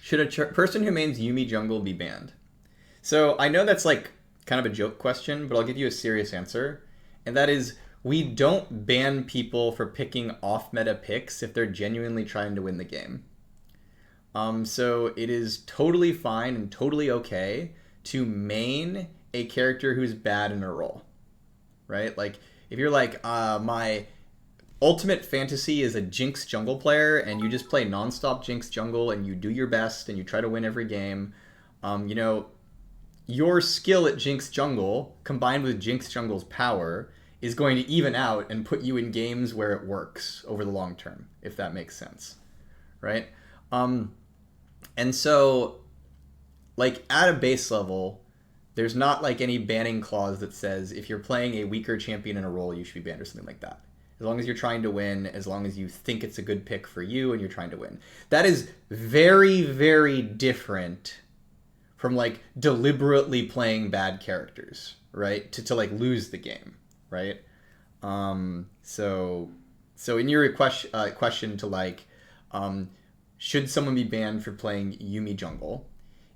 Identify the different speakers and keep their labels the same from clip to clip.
Speaker 1: Should a person who mains Yuumi jungle be banned? So I know that's like kind of a joke question, but I'll give you a serious answer. And that is, we don't ban people for picking off-meta picks if they're genuinely trying to win the game. So it is totally fine and totally okay to main a character who's bad in a role, right? Like, if you're like, my ultimate fantasy is a Jinx jungle player, and you just play nonstop Jinx jungle, and you do your best, and you try to win every game, you know, your skill at Jinx jungle, combined with Jinx jungle's power, is going to even out and put you in games where it works over the long term, if that makes sense, right? And so, like, at a base level, there's not like any banning clause that says if you're playing a weaker champion in a role, you should be banned or something like that. As long as you're trying to win, as long as you think it's a good pick for you and you're trying to win. That is very, very different from like deliberately playing bad characters, right? To like lose the game, right? So in your question to like, should someone be banned for playing Yuumi jungle?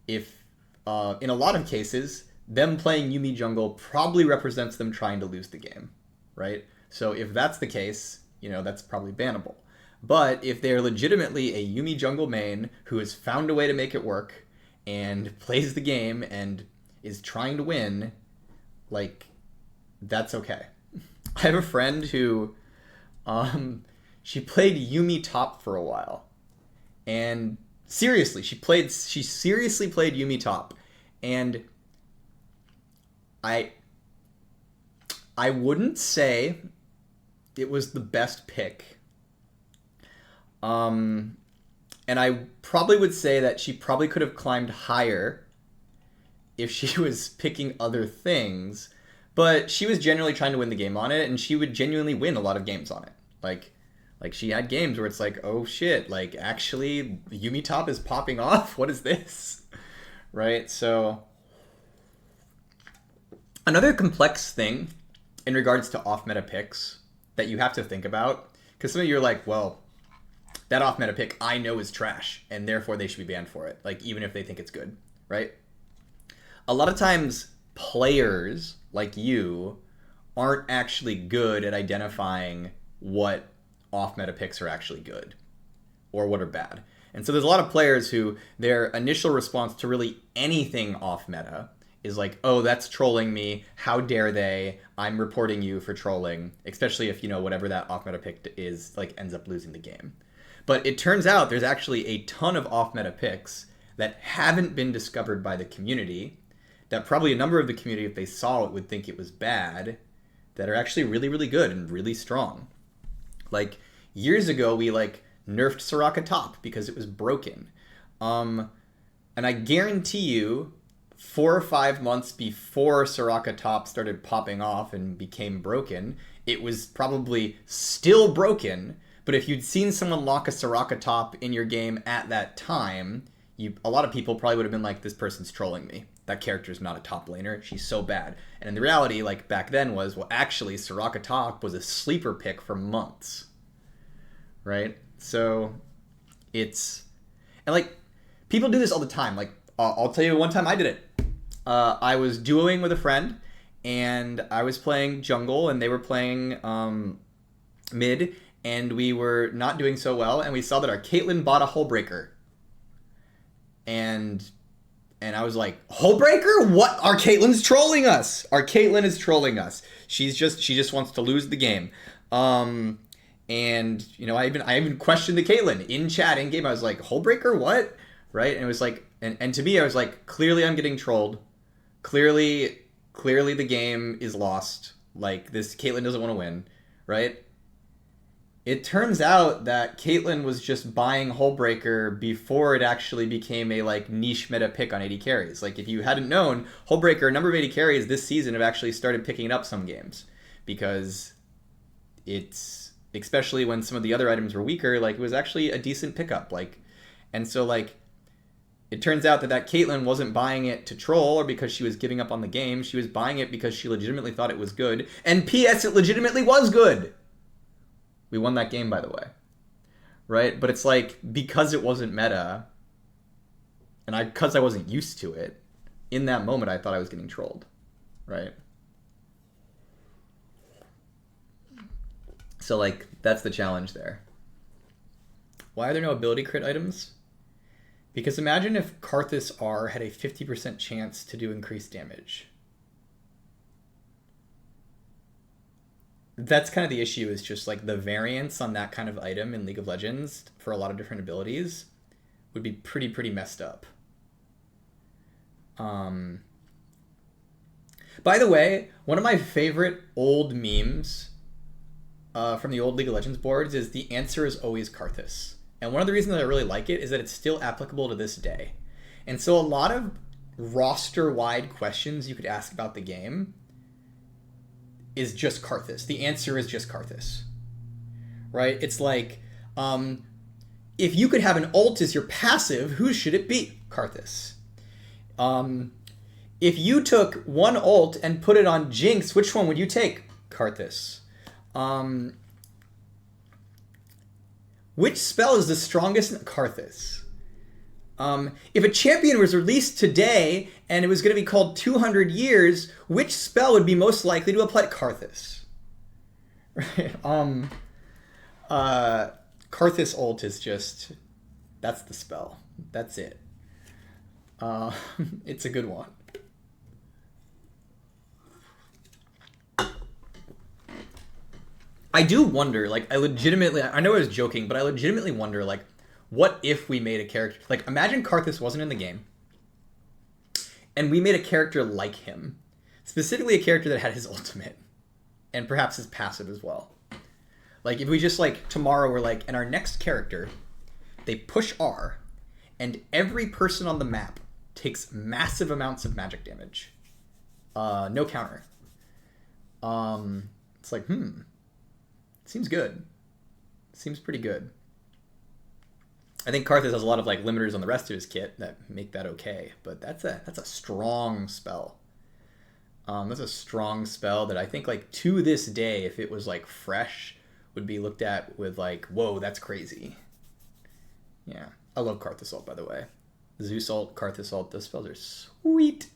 Speaker 1: If in a lot of cases, them playing Yuumi jungle probably represents them trying to lose the game, right? So if that's the case, you know, that's probably bannable. But if they're legitimately a Yuumi jungle main who has found a way to make it work and plays the game and is trying to win, like, that's okay. I have a friend who, she played Yuumi top for a while. And seriously, she seriously played Yuumi top. And I wouldn't say it was the best pick. And I probably would say that she probably could have climbed higher if she was picking other things. But she was genuinely trying to win the game on it, and she would genuinely win a lot of games on it. Like she had games where it's like, oh shit, like actually Yuumi top is popping off? What is this? Right? So another complex thing in regards to off-meta picks that you have to think about, because some of you are like, well, that off-meta pick I know is trash, and therefore they should be banned for it, like even if they think it's good, right? A lot of times players like you aren't actually good at identifying what off-meta picks are actually good or what are bad. And so there's a lot of players who their initial response to really anything off-meta is like, oh, that's trolling me. How dare they? I'm reporting you for trolling, especially if, you know, whatever that off-meta pick is, like, ends up losing the game. But it turns out there's actually a ton of off-meta picks that haven't been discovered by the community, that probably a number of the community, if they saw it, would think it was bad, that are actually really, really good and really strong. Like, years ago, we, like, nerfed Soraka top because it was broken. And I guarantee you, 4 or 5 months before Soraka top started popping off and became broken, it was probably still broken, but if you'd seen someone lock a Soraka top in your game at that time, a lot of people probably would have been like, this person's trolling me. That character's not a top laner. She's so bad. And in the reality, like, back then was, well, actually, Soraka top was a sleeper pick for months. Right? So, it's... And, like, people do this all the time. Like, I'll tell you one time I did it. I was duoing with a friend, and I was playing jungle, and they were playing mid, and we were not doing so well, and we saw that our Caitlyn bought a Hullbreaker. And I was like, Hullbreaker? What? Our Caitlyn's trolling us. Our Caitlyn is trolling us. She just wants to lose the game. And, you know, I even questioned the Caitlyn in chat, in game. I was like, Hullbreaker? What? Right? And it was like, and to me, I was like, clearly I'm getting trolled. Clearly the game is lost. Like, this Caitlyn doesn't want to win. Right? It turns out that Caitlyn was just buying Hullbreaker before it actually became a, like, niche meta pick on AD carries. Like, if you hadn't known, Hullbreaker, a number of AD carries this season have actually started picking it up some games. Because it's, especially when some of the other items were weaker, like, it was actually a decent pickup. Like, and so, like, it turns out that Caitlyn wasn't buying it to troll or because she was giving up on the game. She was buying it because she legitimately thought it was good. And P.S. it legitimately was good! We won that game, by the way. Right? But it's like, because it wasn't meta, And because I wasn't used to it, in that moment I thought I was getting trolled, right? So like that's the challenge there. Why are there no ability crit items? Because imagine if KARTHUS R had a 50% chance to do increased damage. That's kind of the issue, is just like the variance on that kind of item in League of Legends for a lot of different abilities would be pretty messed up. By the way, one of my favorite old memes from the old League of Legends boards is the answer is always KARTHUS. And one of the reasons that I really like it is that it's still applicable to this day. And so a lot of roster-wide questions you could ask about the game is just KARTHUS. The answer is just KARTHUS. Right? It's like, if you could have an ult as your passive, who should it be? KARTHUS. If you took one ult and put it on Jinx, which one would you take? KARTHUS. Which spell is the strongest? KARTHUS. If a champion was released today and it was going to be called 200 years, which spell would be most likely to apply? KARTHUS. Right? KARTHUS ult is just, that's the spell. That's it. It's a good one. I do wonder, like, I know I was joking, but I legitimately wonder, like, what if we made a character, like, imagine KARTHUS wasn't in the game, and we made a character like him, specifically a character that had his ultimate, and perhaps his passive as well. Like, if we just, like, tomorrow we're like, and our next character, they push R, and every person on the map takes massive amounts of magic damage. No counter. It's like, seems good. Seems pretty good. I think KARTHUS has a lot of like limiters on the rest of his kit that make that okay, but that's a strong spell. That's a strong spell that I think like to this day, if it was like fresh, would be looked at with like, whoa, that's crazy. Yeah, I love KARTHUS ult, by the way. Zeus ult, KARTHUS ult, those spells are sweet.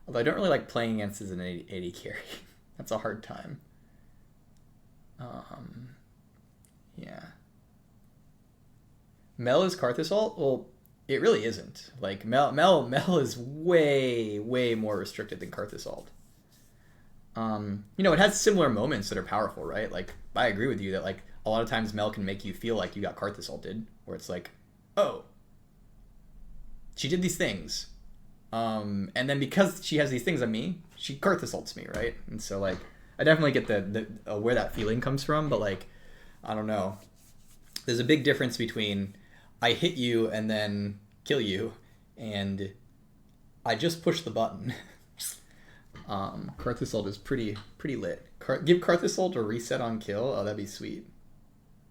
Speaker 1: Although I don't really like playing against as an 80 carry. That's a hard time. Yeah. Mel is KARTHUS ult? Well, it really isn't. Like, Mel is way more restricted than KARTHUS ult. You know, it has similar moments that are powerful, right? Like, I agree with you that, like, a lot of times Mel can make you feel like you got KARTHUS ulted, where it's like, oh, she did these things. And then because she has these things on me, she KARTHUS ults me, right? And so, like, I definitely get the where that feeling comes from, but, like, I don't know. There's a big difference between I hit you and then kill you, and I just push the button. KARTHUS ult is pretty lit. Give KARTHUS ult a reset on kill. Oh, that'd be sweet.